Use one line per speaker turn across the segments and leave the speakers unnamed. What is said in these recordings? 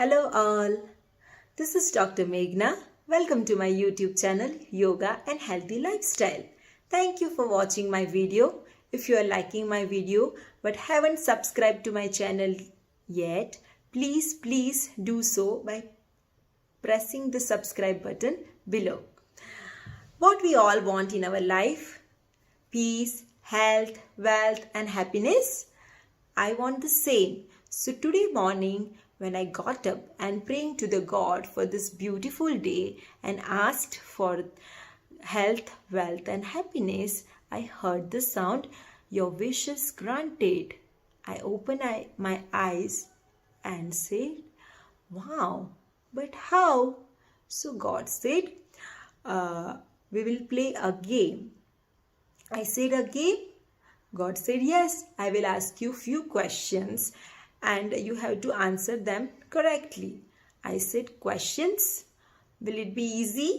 Hello all, this is Dr. Meghna. Welcome to my YouTube channel Yoga and Healthy Lifestyle. Thank you for watching my video. If you are liking my video but haven't subscribed to my channel yet, please do so by pressing the subscribe button below. What we all want in our life: peace, health, wealth and happiness. I want the same. So today morning, when I got up and praying to the God for this beautiful day and asked for health, wealth and happiness, I heard the sound, "Your wish is granted." I opened my eyes and said, "Wow, but how?" So God said, "We will play a game." I said, "A game?" God said, "Yes, I will ask you few questions and you have to answer them correctly." I said, "Questions? Will it be easy?"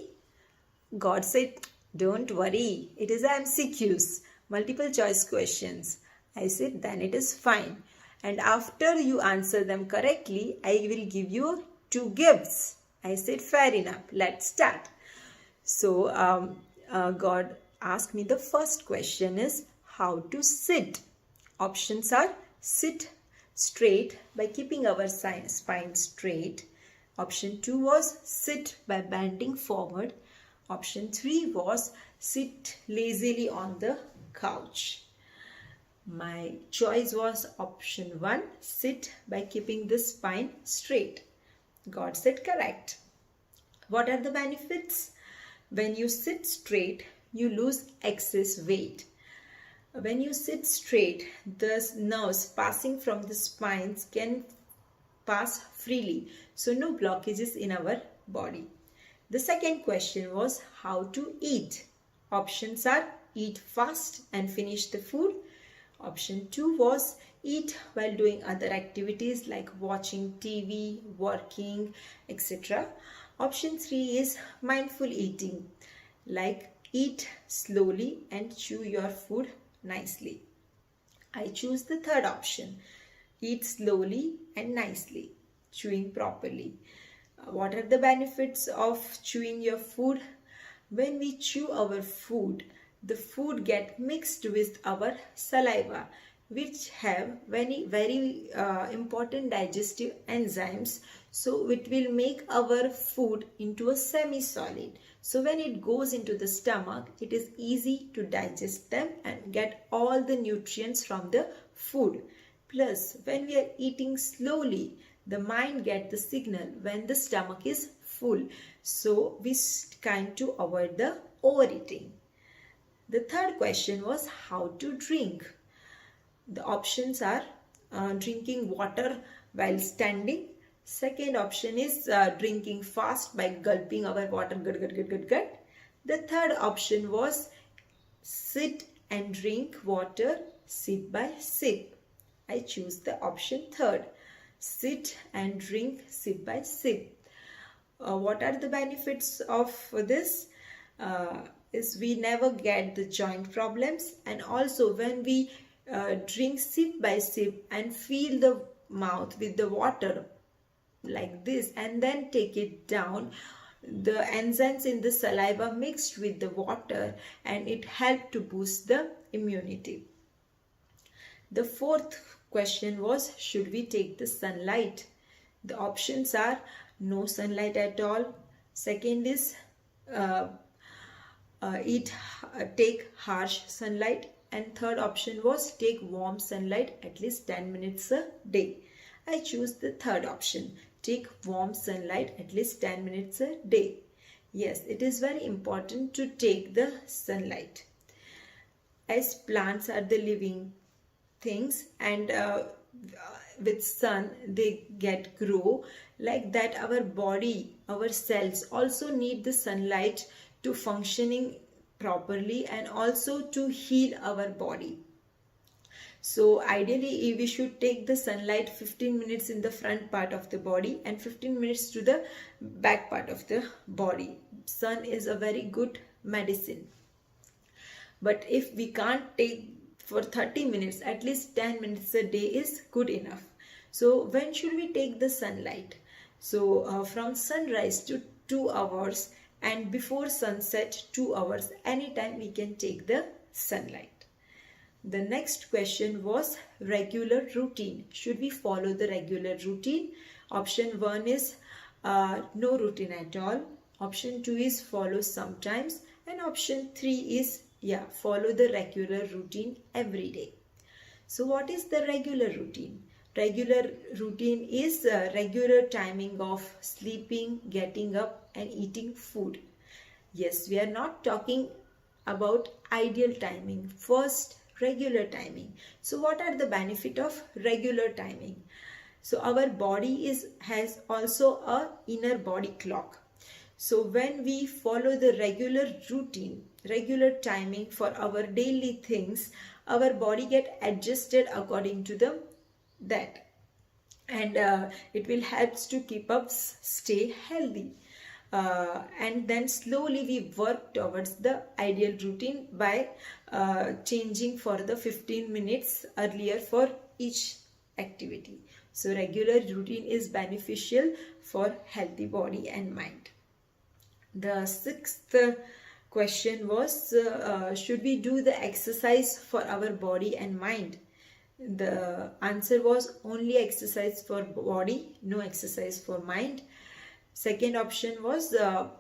God said, "Don't worry, it is MCQs, multiple choice questions." I said, "Then it is fine. And after you answer them correctly, I will give you 2 gifts." I said, "Fair enough, let's start." So God asked me, the first question is how to sit. Options are: sit straight by keeping our spine straight. Option 2 was sit by bending forward. Option 3 was sit lazily on the couch. My choice was option 1, sit by keeping the spine straight. God said correct. What are the benefits? When you sit straight, you lose excess weight. When you sit straight, the nerves passing from the spines can pass freely, so no blockages in our body. The second question was how to eat. Options are: eat fast and finish the food. Option 2 was eat while doing other activities like watching TV, working, etc. Option 3 is mindful eating, like eat slowly and chew your food nicely. I choose the third option, eat slowly and nicely, chewing properly. What are the benefits of chewing your food? When we chew our food, the food get mixed with our saliva, which have very important digestive enzymes. So it will make our food into a semi-solid. So when it goes into the stomach, it is easy to digest them and get all the nutrients from the food. Plus, when we are eating slowly, the mind gets the signal when the stomach is full. So we kind to avoid the overeating. The third question was how to drink. The options are drinking water while standing. Second option is drinking fast by gulping our water. Gut. The third option was sit and drink water sip by sip. I choose the option third, sit and drink sip by sip. What are the benefits of this? Is we never get the joint problems, and also when we drink sip by sip and fill the mouth with the water like this and then take it down, the enzymes in the saliva mixed with the water and it helped to boost the immunity. The fourth question was, should we take the sunlight? The options are no sunlight at all. Second is take harsh sunlight, and third option was take warm sunlight at least 10 minutes a day. I choose the third option, take warm sunlight at least 10 minutes a day. Yes, it is very important to take the sunlight, as plants are the living things, and with sun they grow. Like that, our body, our cells also need the sunlight to functioning properly and also to heal our body. So ideally we should take the sunlight 15 minutes in the front part of the body and 15 minutes to the back part of the body. Sun is a very good medicine. But if we can't take for 30 minutes, at least 10 minutes a day is good enough. So when should we take the sunlight? So from sunrise to 2 hours, and before sunset 2 hours, anytime we can take the sunlight. The next question was regular routine. Should we follow the regular routine? Option 1 is no routine at all. Option 2 is follow sometimes. And option 3 is follow the regular routine every day. So what is the regular routine? Regular routine is regular timing of sleeping, getting up and eating food. Yes, we are not talking about ideal timing. First, regular timing. So what are the benefit of regular timing? So our body has also a inner body clock. So when we follow the regular routine, regular timing for our daily things, our body get adjusted according to that, and it will help to keep us stay healthy. And then slowly we work towards the ideal routine by changing for the 15 minutes earlier for each activity. So regular routine is beneficial for healthy body and mind. The sixth question was should we do the exercise for our body and mind? The answer was only exercise for body, no exercise for mind. Second option was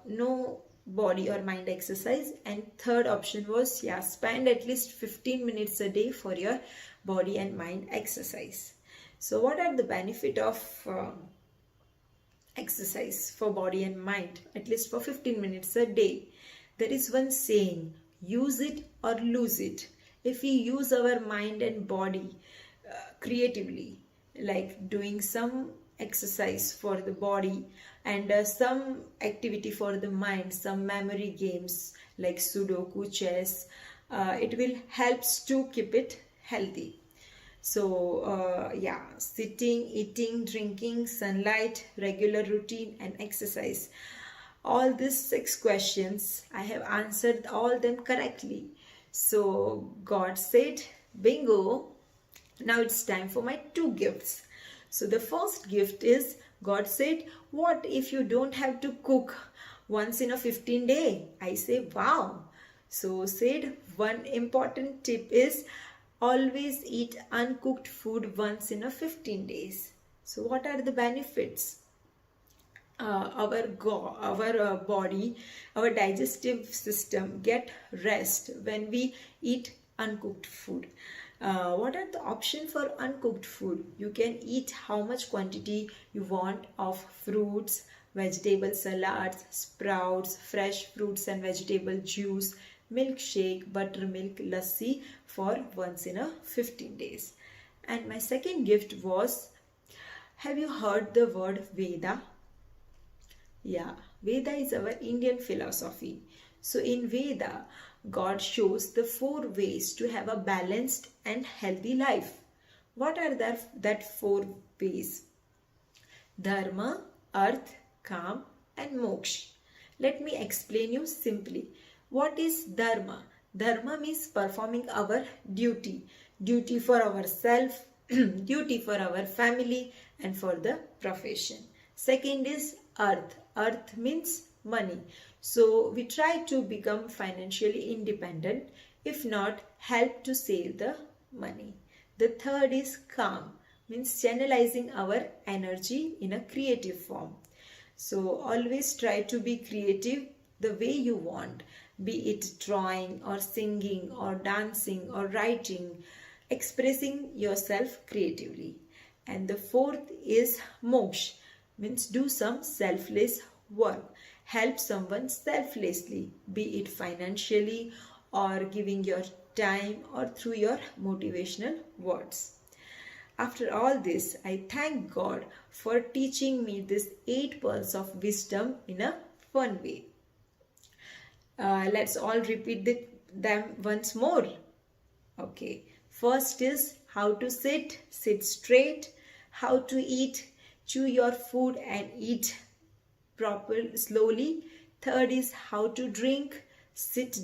no body or mind exercise, and third option was spend at least 15 minutes a day for your body and mind exercise. So what are the benefit of exercise for body and mind, at least for 15 minutes a day? There is one saying, use it or lose it. If we use our mind and body creatively, like doing some exercise for the body and some activity for the mind, some memory games like Sudoku, chess, it will helps to keep it healthy. So sitting, eating, drinking, sunlight, regular routine and exercise. All these 6 questions, I have answered all them correctly. So God said, bingo. Now it's time for my 2 gifts. So the first gift is, God said, what if you don't have to cook once in a 15 day? I say, wow. So said, one important tip is always eat uncooked food once in a 15 days. So what are the benefits? Our body, our digestive system get rest when we eat uncooked food. What are the options for uncooked food? You can eat how much quantity you want of fruits, vegetable salads, sprouts, fresh fruits and vegetable juice, milkshake, buttermilk, lassi for once in a 15 days. And my second gift was, have you heard the word Veda? Yeah, Veda is our Indian philosophy. So in Veda, God shows the 4 ways to have a balanced and healthy life. What are that 4 ways? Dharma, Arth, Kam and Moksha. Let me explain you simply. What is Dharma? Dharma means performing our duty. Duty for ourselves, duty for our family and for the profession. Second is Arth. Arth means money. So we try to become financially independent. If not, help to save the money. The third is Kam, means channelizing our energy in a creative form. So always try to be creative the way you want, be it drawing or singing or dancing or writing, expressing yourself creatively. And the fourth is Moksha, means do some selfless work. Help someone selflessly, be it financially or giving your time or through your motivational words. After all this, I thank God for teaching me these 8 pearls of wisdom in a fun way. Let's all repeat them once more. Okay. First is how to sit straight, how to eat, chew your food and eat properly, slowly. Third is how to drink, sit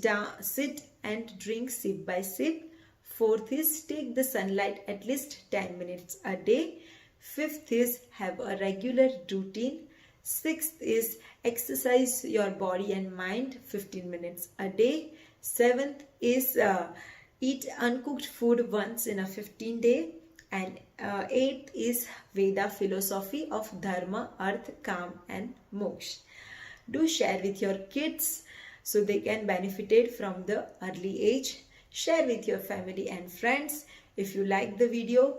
and drink sip by sip. Fourth is take the sunlight at least 10 minutes a day. Fifth is have a regular routine. Sixth is exercise your body and mind 15 minutes a day. Seventh is eat uncooked food once in a 15-day. And eighth is Veda philosophy of Dharma, Arth, Kam and Moksha. Do share with your kids so they can benefit from the early age. Share with your family and friends. If you like the video,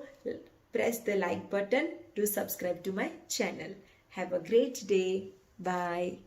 press the like button. Do subscribe to my channel. Have a great day. Bye.